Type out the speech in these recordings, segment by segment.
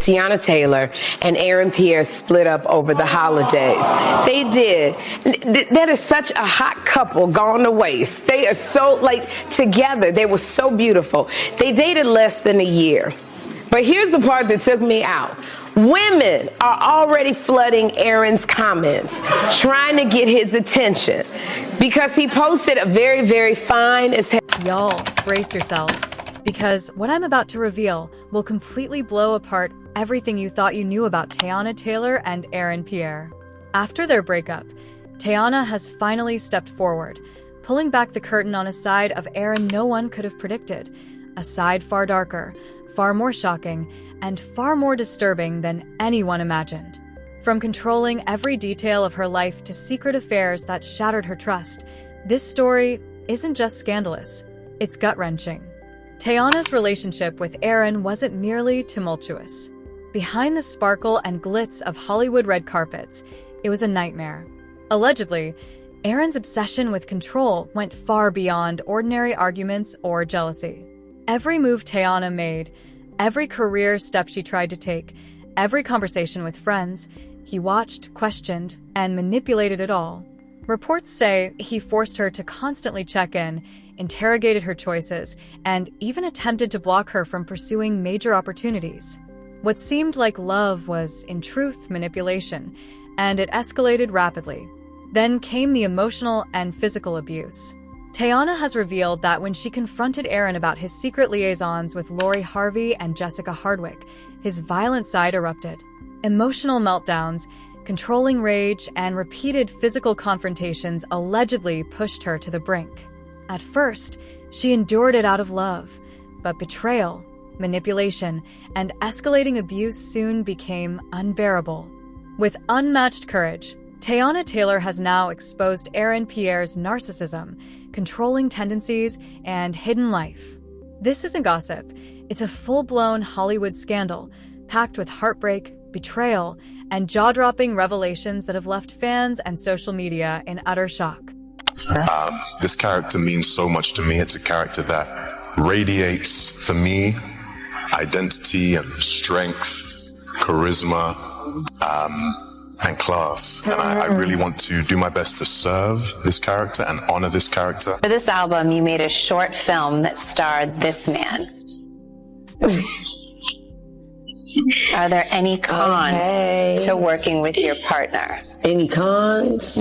that Teyana Taylor and Aaron Pierre split up over the holidays. They did. That is such a hot couple gone to waste. They are so, together. They were so beautiful. They dated less than a year. But here's the part that took me out. Women are already flooding Aaron's comments, trying to get his attention because he posted a very, very fine as hell. Y'all, brace yourselves, because what I'm about to reveal will completely blow apart everything you thought you knew about Teyana Taylor and Aaron Pierre. After their breakup, Teyana has finally stepped forward, pulling back the curtain on a side of Aaron no one could have predicted, a side far darker, far more shocking, and far more disturbing than anyone imagined. From controlling every detail of her life to secret affairs that shattered her trust, this story isn't just scandalous, it's gut-wrenching. Teyana's relationship with Aaron wasn't merely tumultuous. Behind the sparkle and glitz of Hollywood red carpets, it was a nightmare. Allegedly, Aaron's obsession with control went far beyond ordinary arguments or jealousy. Every move Teyana made, every career step she tried to take, every conversation with friends, he watched, questioned, and manipulated it all. Reports say he forced her to constantly check in, interrogated her choices, and even attempted to block her from pursuing major opportunities. What seemed like love was, in truth, manipulation, and it escalated rapidly. Then came the emotional and physical abuse. Teyana has revealed that when she confronted Aaron about his secret liaisons with Lori Harvey and Jessica Hardwick, his violent side erupted. Emotional meltdowns, controlling rage, and repeated physical confrontations allegedly pushed her to the brink. At first, she endured it out of love, but betrayal, manipulation, and escalating abuse soon became unbearable. With unmatched courage, Teyana Taylor has now exposed Aaron Pierre's narcissism, controlling tendencies, and hidden life. This isn't gossip. It's a full-blown Hollywood scandal, packed with heartbreak, betrayal, and jaw-dropping revelations that have left fans and social media in utter shock. This character means so much to me. It's a character that radiates, for me, identity and strength, charisma, and class. And I really want to do my best to serve this character and honor this character. For this album, you made a short film that starred this man. Are there any cons to working with your partner? Any cons?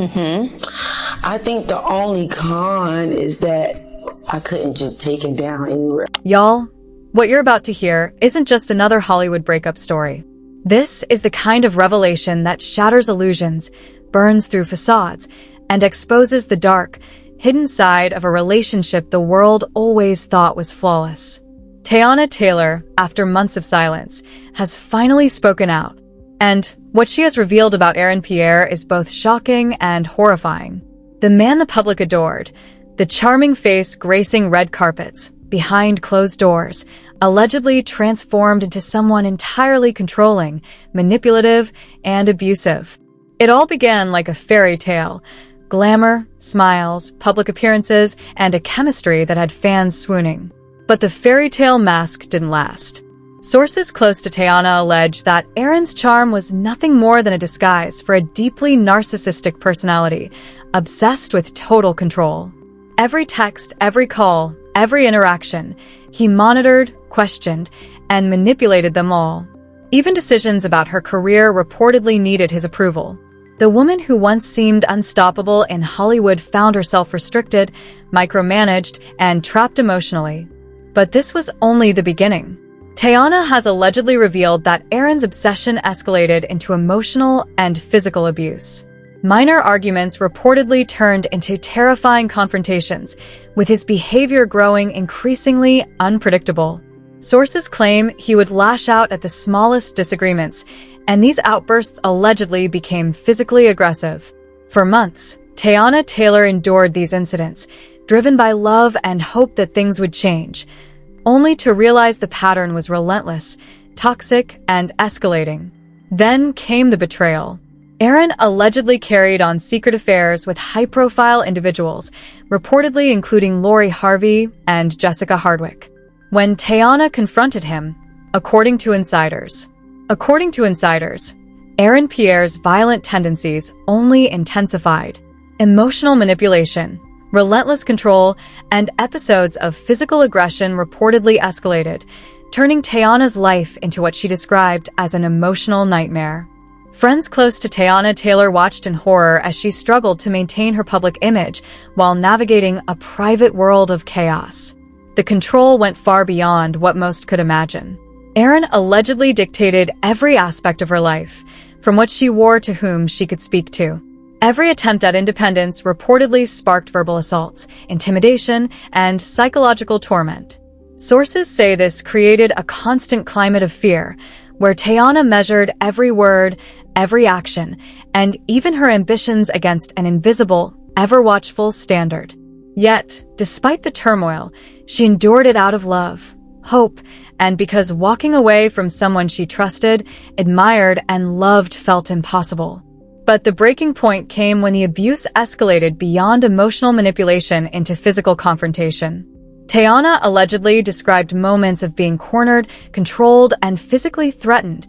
I think the only con is that I couldn't just take him down anywhere. Y'all, what you're about to hear isn't just another Hollywood breakup story. This is the kind of revelation that shatters illusions, burns through facades, and exposes the dark, hidden side of a relationship the world always thought was flawless. Teyana Taylor, after months of silence, has finally spoken out. And what she has revealed about Aaron Pierre is both shocking and horrifying. The man the public adored, the charming face gracing red carpets, behind closed doors, allegedly transformed into someone entirely controlling, manipulative, and abusive. It all began like a fairy tale. Glamour, smiles, public appearances, and a chemistry that had fans swooning. But the fairy tale mask didn't last. Sources close to Teyana allege that Aaron's charm was nothing more than a disguise for a deeply narcissistic personality, obsessed with total control. Every text, every call, every interaction, he monitored, questioned, and manipulated them all. Even decisions about her career reportedly needed his approval. The woman who once seemed unstoppable in Hollywood found herself restricted, micromanaged, and trapped emotionally. But this was only the beginning. Teyana has allegedly revealed that Aaron's obsession escalated into emotional and physical abuse. Minor arguments reportedly turned into terrifying confrontations, with his behavior growing increasingly unpredictable. Sources claim he would lash out at the smallest disagreements, and these outbursts allegedly became physically aggressive. For months, Teyana Taylor endured these incidents, driven by love and hope that things would change, only to realize the pattern was relentless, toxic, and escalating. Then came the betrayal. Aaron allegedly carried on secret affairs with high-profile individuals, reportedly including Lori Harvey and Jessica Hardwick. When Teyana confronted him, according to insiders, According to insiders, Aaron Pierre's violent tendencies only intensified. Emotional manipulation, relentless control, and episodes of physical aggression reportedly escalated, turning Teyana's life into what she described as an emotional nightmare. Friends close to Teyana Taylor watched in horror as she struggled to maintain her public image while navigating a private world of chaos. The control went far beyond what most could imagine. Aaron allegedly dictated every aspect of her life, from what she wore to whom she could speak to. Every attempt at independence reportedly sparked verbal assaults, intimidation, and psychological torment. Sources say this created a constant climate of fear, where Teyana measured every word, every action, and even her ambitions against an invisible, ever-watchful standard. Yet, despite the turmoil, she endured it out of love, hope, and because walking away from someone she trusted, admired, and loved felt impossible. But the breaking point came when the abuse escalated beyond emotional manipulation into physical confrontation. Teyana allegedly described moments of being cornered, controlled, and physically threatened,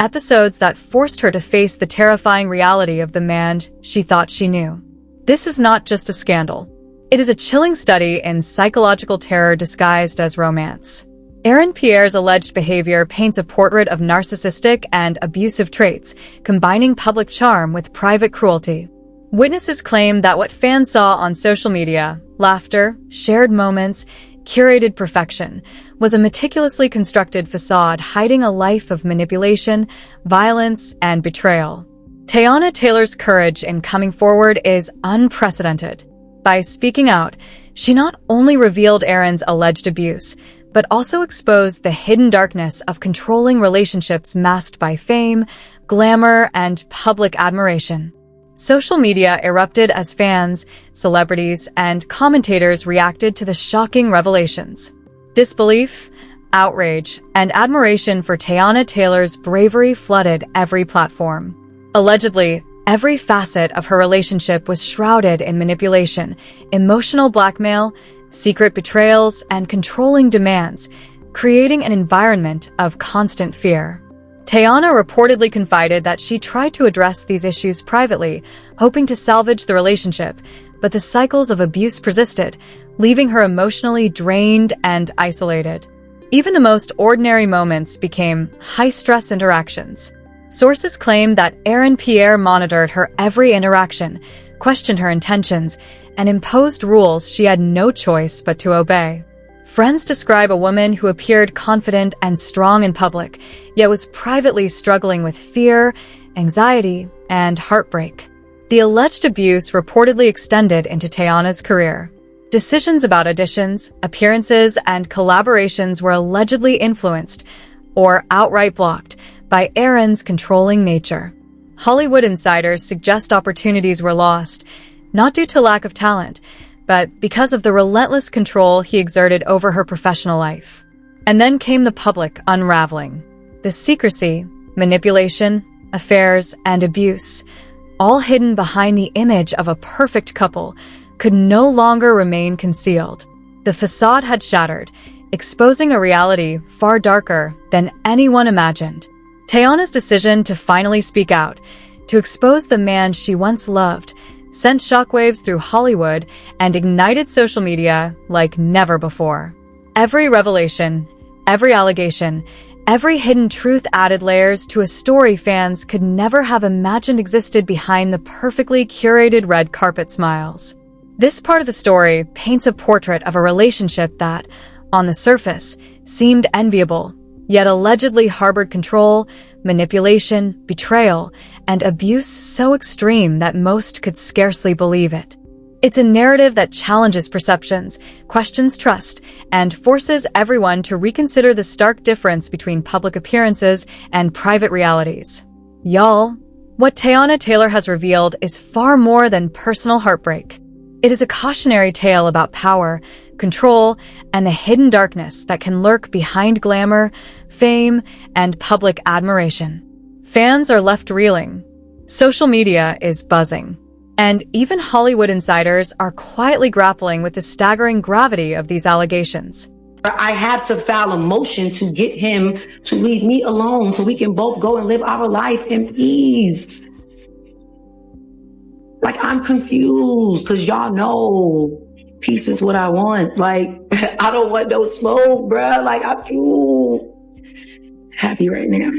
episodes that forced her to face the terrifying reality of the man she thought she knew. This is not just a scandal. It is a chilling study in psychological terror disguised as romance. Aaron Pierre's alleged behavior paints a portrait of narcissistic and abusive traits, combining public charm with private cruelty. Witnesses claim that what fans saw on social media, laughter, shared moments, curated perfection, was a meticulously constructed facade hiding a life of manipulation, violence, and betrayal. Teyana Taylor's courage in coming forward is unprecedented. By speaking out, she not only revealed Aaron's alleged abuse, but also exposed the hidden darkness of controlling relationships masked by fame, glamour, and public admiration. Social media erupted as fans, celebrities, and commentators reacted to the shocking revelations. Disbelief, outrage, and admiration for Teyana Taylor's bravery flooded every platform. Allegedly, every facet of her relationship was shrouded in manipulation, emotional blackmail, secret betrayals, and controlling demands, creating an environment of constant fear. Teyana reportedly confided that she tried to address these issues privately, hoping to salvage the relationship, but the cycles of abuse persisted, leaving her emotionally drained and isolated. Even the most ordinary moments became high-stress interactions. Sources claim that Aaron Pierre monitored her every interaction, questioned her intentions, and imposed rules she had no choice but to obey. Friends describe a woman who appeared confident and strong in public, yet was privately struggling with fear, anxiety, and heartbreak. The alleged abuse reportedly extended into Teyana's career. Decisions about auditions, appearances, and collaborations were allegedly influenced, or outright blocked, by Aaron's controlling nature. Hollywood insiders suggest opportunities were lost, not due to lack of talent, but because of the relentless control he exerted over her professional life. And then came the public unraveling. The secrecy, manipulation, affairs, and abuse, all hidden behind the image of a perfect couple, could no longer remain concealed. The facade had shattered, exposing a reality far darker than anyone imagined. Teyana's decision to finally speak out, to expose the man she once loved, sent shockwaves through Hollywood and ignited social media like never before. Every revelation, every allegation, every hidden truth added layers to a story fans could never have imagined existed behind the perfectly curated red carpet smiles. This part of the story paints a portrait of a relationship that, on the surface, seemed enviable, yet allegedly harbored control, manipulation, betrayal, and abuse so extreme that most could scarcely believe it. It's a narrative that challenges perceptions, questions trust, and forces everyone to reconsider the stark difference between public appearances and private realities. Y'all, what Teyana Taylor has revealed is far more than personal heartbreak. It is a cautionary tale about power, control, and the hidden darkness that can lurk behind glamour, fame, and public admiration. Fans are left reeling. Social media is buzzing. And even Hollywood insiders are quietly grappling with the staggering gravity of these allegations. I had to file a motion to get him to leave me alone so we can both go and live our life in peace. Like, I'm confused because y'all know peace is what I want. Like, I don't want no smoke, bruh. Like, I'm too happy right now.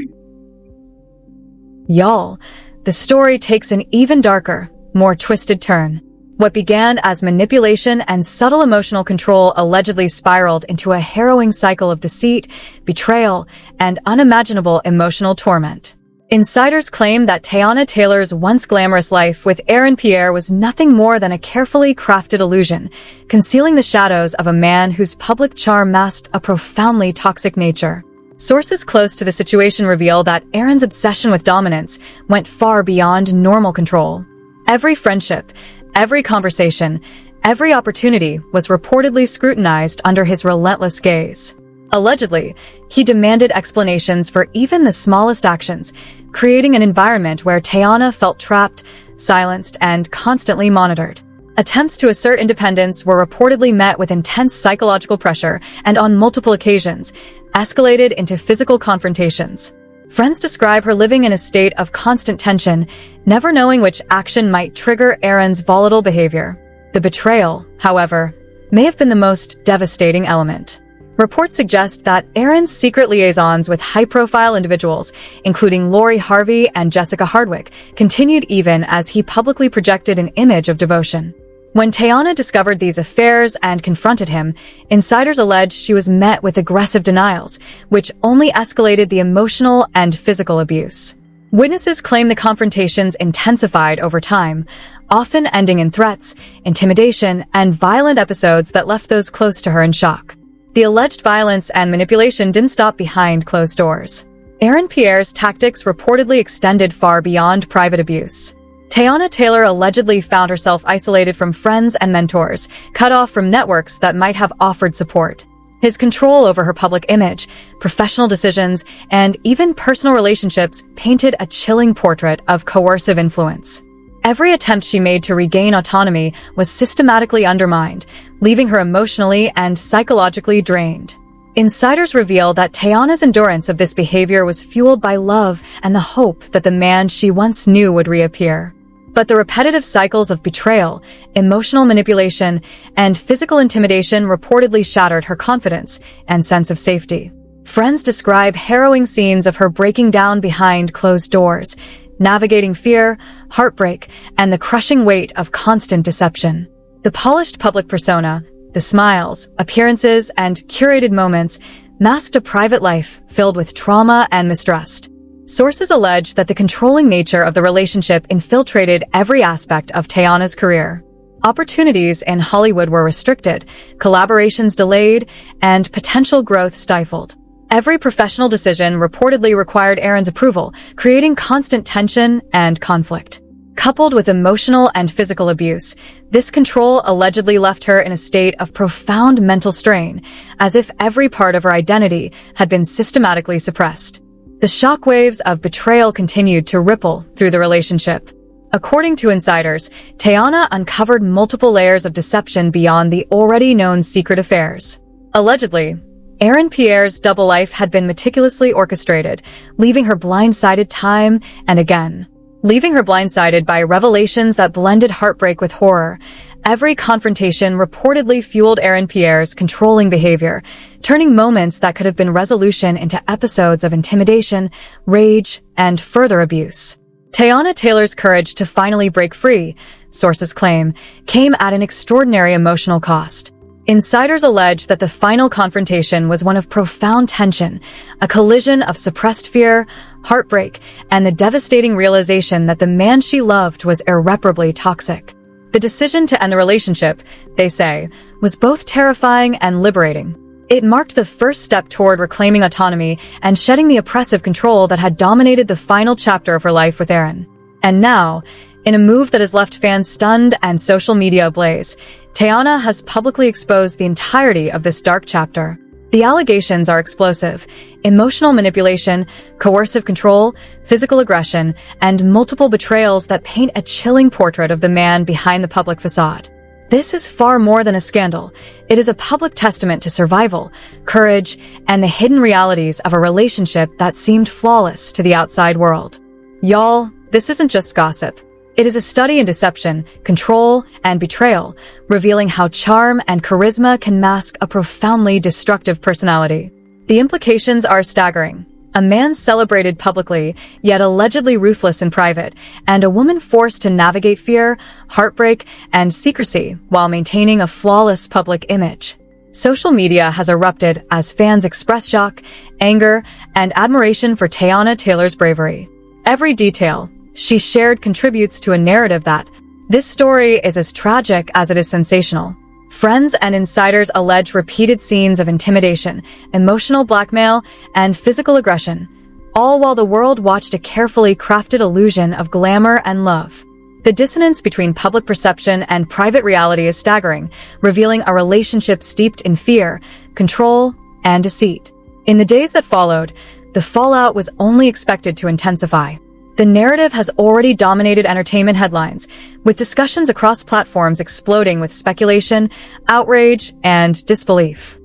Y'all, the story takes an even darker, more twisted turn. What began as manipulation and subtle emotional control allegedly spiraled into a harrowing cycle of deceit, betrayal, and unimaginable emotional torment. Insiders claim that Teyana Taylor's once glamorous life with Aaron Pierre was nothing more than a carefully crafted illusion, concealing the shadows of a man whose public charm masked a profoundly toxic nature. Sources close to the situation reveal that Aaron's obsession with dominance went far beyond normal control. Every friendship, every conversation, every opportunity was reportedly scrutinized under his relentless gaze. Allegedly, he demanded explanations for even the smallest actions, creating an environment where Teyana felt trapped, silenced, and constantly monitored. Attempts to assert independence were reportedly met with intense psychological pressure and on multiple occasions, escalated into physical confrontations. Friends describe her living in a state of constant tension, never knowing which action might trigger Aaron's volatile behavior. The betrayal, however, may have been the most devastating element. Reports suggest that Aaron's secret liaisons with high-profile individuals, including Lori Harvey and Jessica Hardwick, continued even as he publicly projected an image of devotion. When Teyana discovered these affairs and confronted him, insiders alleged she was met with aggressive denials, which only escalated the emotional and physical abuse. Witnesses claim the confrontations intensified over time, often ending in threats, intimidation, and violent episodes that left those close to her in shock. The alleged violence and manipulation didn't stop behind closed doors. Aaron Pierre's tactics reportedly extended far beyond private abuse. Teyana Taylor allegedly found herself isolated from friends and mentors, cut off from networks that might have offered support. His control over her public image, professional decisions, and even personal relationships painted a chilling portrait of coercive influence. Every attempt she made to regain autonomy was systematically undermined, leaving her emotionally and psychologically drained. Insiders reveal that Teyana's endurance of this behavior was fueled by love and the hope that the man she once knew would reappear. But the repetitive cycles of betrayal, emotional manipulation, and physical intimidation reportedly shattered her confidence and sense of safety. Friends describe harrowing scenes of her breaking down behind closed doors, navigating fear, heartbreak, and the crushing weight of constant deception. The polished public persona, the smiles, appearances, and curated moments masked a private life filled with trauma and mistrust. Sources allege that the controlling nature of the relationship infiltrated every aspect of Teyana's career. Opportunities in Hollywood were restricted, collaborations delayed, and potential growth stifled. Every professional decision reportedly required Aaron's approval, creating constant tension and conflict. Coupled with emotional and physical abuse, this control allegedly left her in a state of profound mental strain, as if every part of her identity had been systematically suppressed. The shockwaves of betrayal continued to ripple through the relationship. According to insiders, Teyana uncovered multiple layers of deception beyond the already known secret affairs. Allegedly, Aaron Pierre's double life had been meticulously orchestrated, leaving her blindsided time and again. Leaving her blindsided by revelations that blended heartbreak with horror. Every confrontation reportedly fueled Aaron Pierre's controlling behavior, turning moments that could have been resolution into episodes of intimidation, rage, and further abuse. Teyana Taylor's courage to finally break free, sources claim, came at an extraordinary emotional cost. Insiders allege that the final confrontation was one of profound tension, a collision of suppressed fear, heartbreak, and the devastating realization that the man she loved was irreparably toxic. The decision to end the relationship, they say, was both terrifying and liberating. It marked the first step toward reclaiming autonomy and shedding the oppressive control that had dominated the final chapter of her life with Aaron. And now, in a move that has left fans stunned and social media ablaze, Teyana has publicly exposed the entirety of this dark chapter. The allegations are explosive: emotional manipulation, coercive control, physical aggression, and multiple betrayals that paint a chilling portrait of the man behind the public facade. This is far more than a scandal. It is a public testament to survival, courage, and the hidden realities of a relationship that seemed flawless to the outside world. Y'all, this isn't just gossip. It is a study in deception, control, and betrayal, revealing how charm and charisma can mask a profoundly destructive personality. The implications are staggering. A man celebrated publicly, yet allegedly ruthless in private, and a woman forced to navigate fear, heartbreak, and secrecy while maintaining a flawless public image. Social media has erupted as fans express shock, anger, and admiration for Teyana Taylor's bravery. Every detail she shared contributes to a narrative that this story is as tragic as it is sensational. Friends and insiders allege repeated scenes of intimidation, emotional blackmail, and physical aggression, all while the world watched a carefully crafted illusion of glamour and love. The dissonance between public perception and private reality is staggering, revealing a relationship steeped in fear, control, and deceit. In the days that followed, the fallout was only expected to intensify. The narrative has already dominated entertainment headlines, with discussions across platforms exploding with speculation, outrage, and disbelief.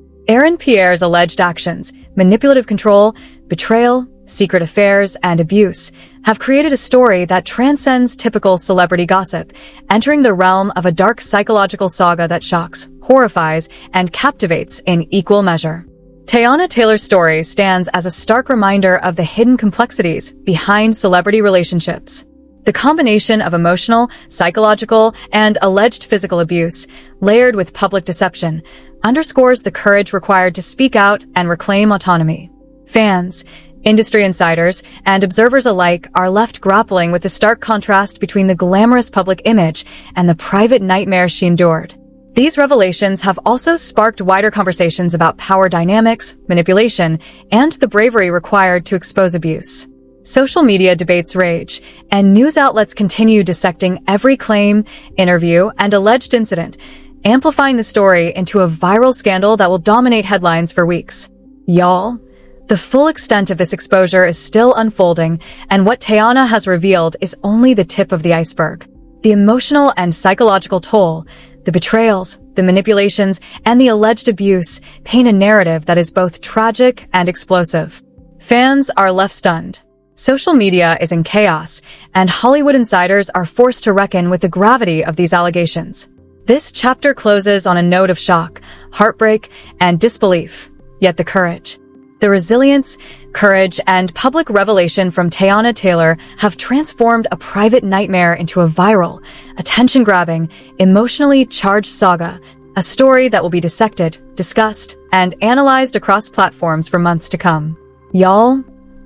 Pierre's alleged actions, manipulative control, betrayal, secret affairs, and abuse have created a story that transcends typical celebrity gossip, entering the realm of a dark psychological saga that shocks, horrifies, and captivates in equal measure. Teyana Taylor's story stands as a stark reminder of the hidden complexities behind celebrity relationships. The combination of emotional, psychological, and alleged physical abuse, layered with public deception, underscores the courage required to speak out and reclaim autonomy. Fans, industry insiders, and observers alike are left grappling with the stark contrast between the glamorous public image and the private nightmare she endured. These revelations have also sparked wider conversations about power dynamics, manipulation, and the bravery required to expose abuse. Social media debates rage, and news outlets continue dissecting every claim, interview, and alleged incident, amplifying the story into a viral scandal that will dominate headlines for weeks. Y'all, the full extent of this exposure is still unfolding, and what Teyana has revealed is only the tip of the iceberg. The emotional and psychological toll, the betrayals, the manipulations, and the alleged abuse paint a narrative that is both tragic and explosive. Fans are left stunned. Social media is in chaos, and Hollywood insiders are forced to reckon with the gravity of these allegations. This chapter closes on a note of shock, heartbreak, and disbelief, yet the courage. The resilience, courage, and public revelation from Teyana Taylor have transformed a private nightmare into a viral, attention-grabbing, emotionally charged saga, a story that will be dissected, discussed, and analyzed across platforms for months to come. Y'all,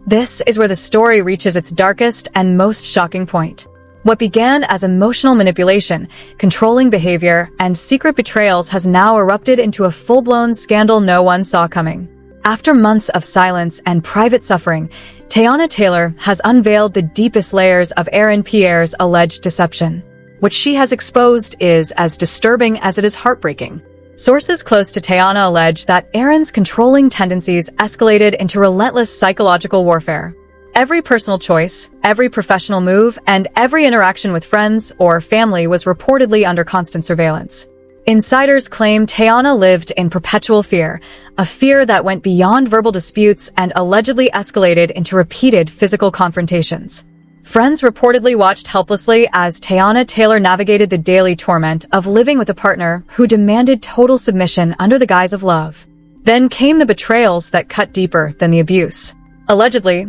this is where the story reaches its darkest and most shocking point. What began as emotional manipulation, controlling behavior, and secret betrayals has now erupted into a full-blown scandal no one saw coming. After months of silence and private suffering, Teyana Taylor has unveiled the deepest layers of Pierre's alleged deception. What she has exposed is as disturbing as it is heartbreaking. Sources close to Teyana allege that Aaron's controlling tendencies escalated into relentless psychological warfare. Every personal choice, every professional move, and every interaction with friends or family was reportedly under constant surveillance. Insiders claim Teyana lived in perpetual fear, a fear that went beyond verbal disputes and allegedly escalated into repeated physical confrontations. Friends reportedly watched helplessly as Teyana Taylor navigated the daily torment of living with a partner who demanded total submission under the guise of love. Then came the betrayals that cut deeper than the abuse. Allegedly,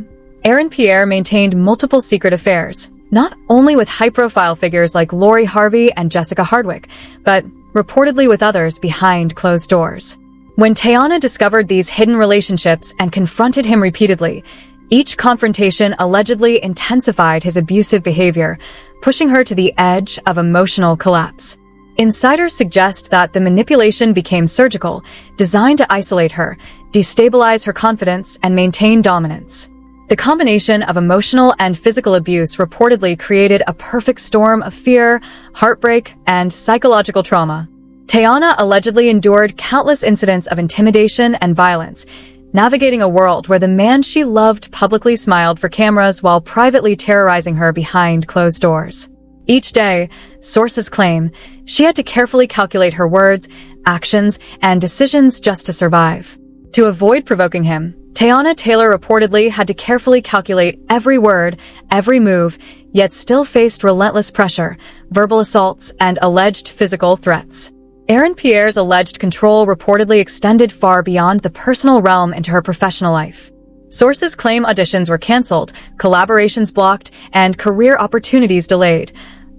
Pierre maintained multiple secret affairs, not only with high-profile figures like Lori Harvey and Jessica Hardwick, but reportedly with others behind closed doors. When Teyana discovered these hidden relationships and confronted him repeatedly, each confrontation allegedly intensified his abusive behavior, pushing her to the edge of emotional collapse. Insiders suggest that the manipulation became surgical, designed to isolate her, destabilize her confidence, and maintain dominance. The combination of emotional and physical abuse reportedly created a perfect storm of fear, heartbreak, and psychological trauma. Teyana allegedly endured countless incidents of intimidation and violence, navigating a world where the man she loved publicly smiled for cameras while privately terrorizing her behind closed doors. Each day, sources claim, she had to carefully calculate her words, actions, and decisions just to survive. To avoid provoking him, Teyana Taylor reportedly had to carefully calculate every word, every move, yet still faced relentless pressure, verbal assaults, and alleged physical threats. Pierre's alleged control reportedly extended far beyond the personal realm into her professional life. Sources claim auditions were canceled, collaborations blocked, and career opportunities delayed,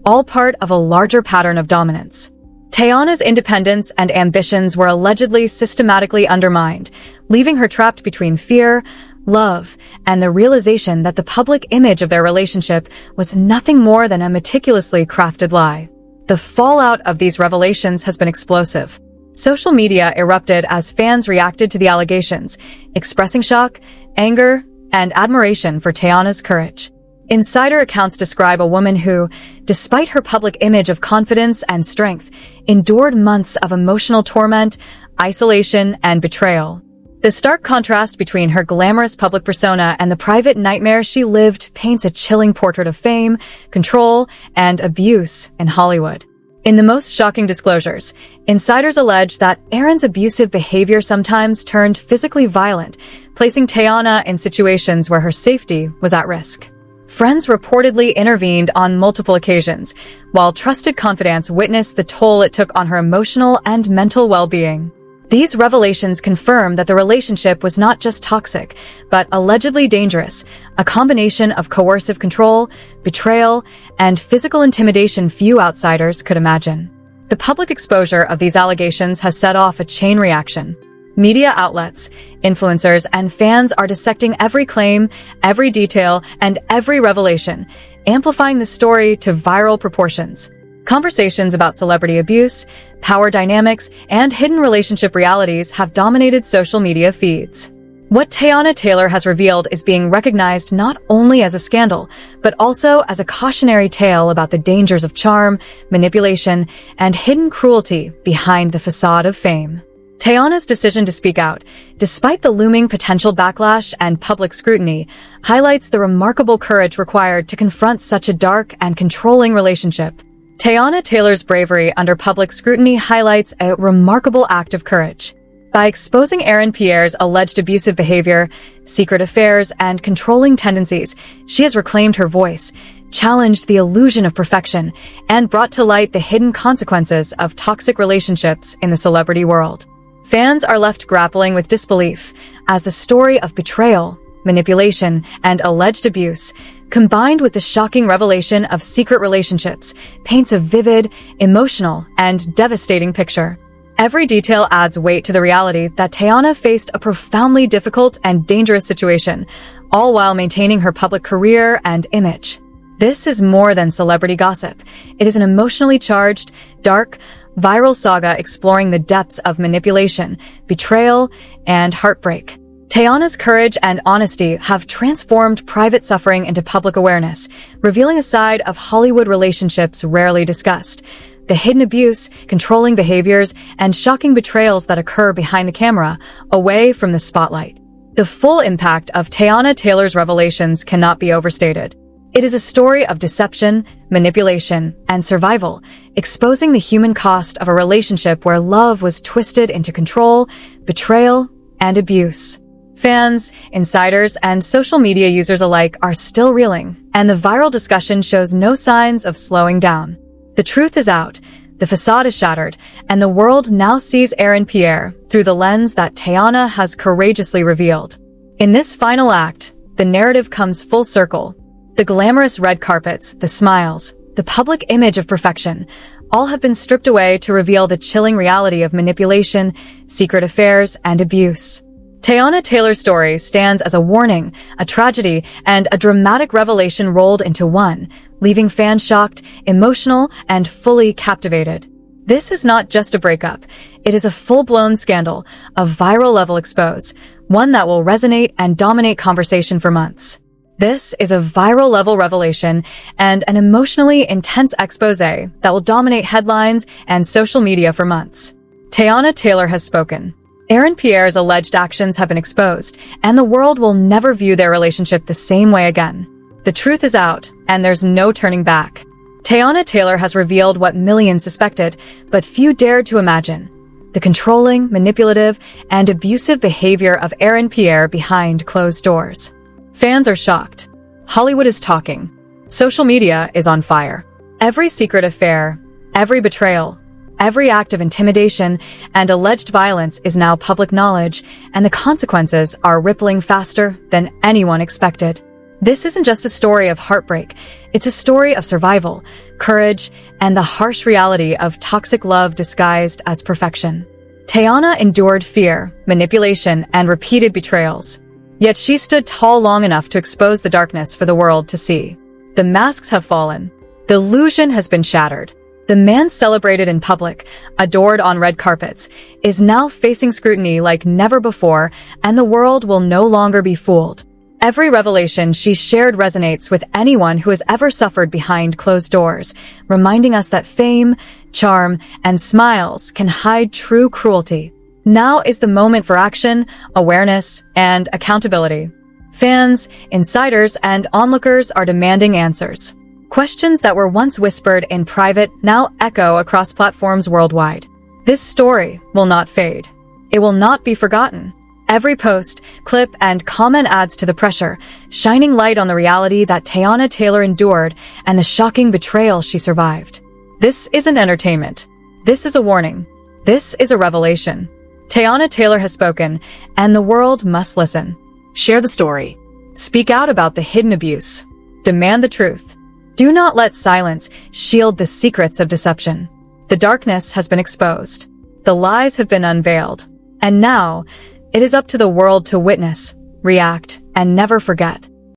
all part of a larger pattern of dominance. Teyana's independence and ambitions were allegedly systematically undermined, leaving her trapped between fear, love, and the realization that the public image of their relationship was nothing more than a meticulously crafted lie. The fallout of these revelations has been explosive. Social media erupted as fans reacted to the allegations, expressing shock, anger, and admiration for Teyana's courage. Insider accounts describe a woman who, despite her public image of confidence and strength, endured months of emotional torment, isolation, and betrayal. The stark contrast between her glamorous public persona and the private nightmare she lived paints a chilling portrait of fame, control, and abuse in Hollywood. In the most shocking disclosures, insiders allege that Aaron's abusive behavior sometimes turned physically violent, placing Teyana in situations where her safety was at risk. Friends reportedly intervened on multiple occasions, while trusted confidants witnessed the toll it took on her emotional and mental well-being. These revelations confirm that the relationship was not just toxic, but allegedly dangerous, a combination of coercive control, betrayal, and physical intimidation few outsiders could imagine. The public exposure of these allegations has set off a chain reaction. Media outlets, influencers, and fans are dissecting every claim, every detail, and every revelation, amplifying the story to viral proportions. Conversations about celebrity abuse, power dynamics, and hidden relationship realities have dominated social media feeds. What Teyana Taylor has revealed is being recognized not only as a scandal, but also as a cautionary tale about the dangers of charm, manipulation, and hidden cruelty behind the facade of fame. Teyana's decision to speak out, despite the looming potential backlash and public scrutiny, highlights the remarkable courage required to confront such a dark and controlling relationship. Teyana Taylor's bravery under public scrutiny highlights a remarkable act of courage. By exposing Pierre's alleged abusive behavior, secret affairs, and controlling tendencies, she has reclaimed her voice, challenged the illusion of perfection, and brought to light the hidden consequences of toxic relationships in the celebrity world. Fans are left grappling with disbelief as the story of betrayal, manipulation, and alleged abuse, combined with the shocking revelation of secret relationships, paints a vivid, emotional, and devastating picture. Every detail adds weight to the reality that Teyana faced a profoundly difficult and dangerous situation, all while maintaining her public career and image. This is more than celebrity gossip. It is an emotionally charged, dark, viral saga exploring the depths of manipulation, betrayal, and heartbreak. Teyana's courage and honesty have transformed private suffering into public awareness, revealing a side of Hollywood relationships rarely discussed. The hidden abuse, controlling behaviors, and shocking betrayals that occur behind the camera, away from the spotlight. The full impact of Teyana Taylor's revelations cannot be overstated. It is a story of deception, manipulation, and survival, exposing the human cost of a relationship where love was twisted into control, betrayal, and abuse. Fans, insiders, and social media users alike are still reeling, and the viral discussion shows no signs of slowing down. The truth is out, the facade is shattered, and the world now sees Pierre through the lens that Teyana has courageously revealed. In this final act, the narrative comes full circle. The glamorous red carpets, the smiles, the public image of perfection, all have been stripped away to reveal the chilling reality of manipulation, secret affairs, and abuse. Teyana Taylor's story stands as a warning, a tragedy, and a dramatic revelation rolled into one, leaving fans shocked, emotional, and fully captivated. This is not just a breakup. It is a full-blown scandal, a viral-level expose, one that will resonate and dominate conversation for months. This is a viral-level revelation and an emotionally intense expose that will dominate headlines and social media for months. Teyana Taylor has spoken. Pierre's alleged actions have been exposed, and the world will never view their relationship the same way again. The truth is out, and there's no turning back. Teyana Taylor has revealed what millions suspected, but few dared to imagine: the controlling, manipulative, and abusive behavior of Aaron Pierre behind closed doors. Fans are shocked. Hollywood is talking. Social media is on fire. Every secret affair, every betrayal, every act of intimidation and alleged violence is now public knowledge, and the consequences are rippling faster than anyone expected. This isn't just a story of heartbreak. It's a story of survival, courage, and the harsh reality of toxic love disguised as perfection. Teyana endured fear, manipulation, and repeated betrayals. Yet she stood tall long enough to expose the darkness for the world to see. The masks have fallen. The illusion has been shattered. The man celebrated in public, adored on red carpets, is now facing scrutiny like never before, and the world will no longer be fooled. Every revelation she shared resonates with anyone who has ever suffered behind closed doors, reminding us that fame, charm, and smiles can hide true cruelty. Now is the moment for action, awareness, and accountability. Fans, insiders, and onlookers are demanding answers. Questions that were once whispered in private now echo across platforms worldwide. This story will not fade. It will not be forgotten. Every post, clip, and comment adds to the pressure, shining light on the reality that Teyana Taylor endured and the shocking betrayal she survived. This isn't entertainment. This is a warning. This is a revelation. Teyana Taylor has spoken, and the world must listen. Share the story. Speak out about the hidden abuse. Demand the truth. Do not let silence shield the secrets of deception. The darkness has been exposed. The lies have been unveiled. And now, it is up to the world to witness, react, and never forget.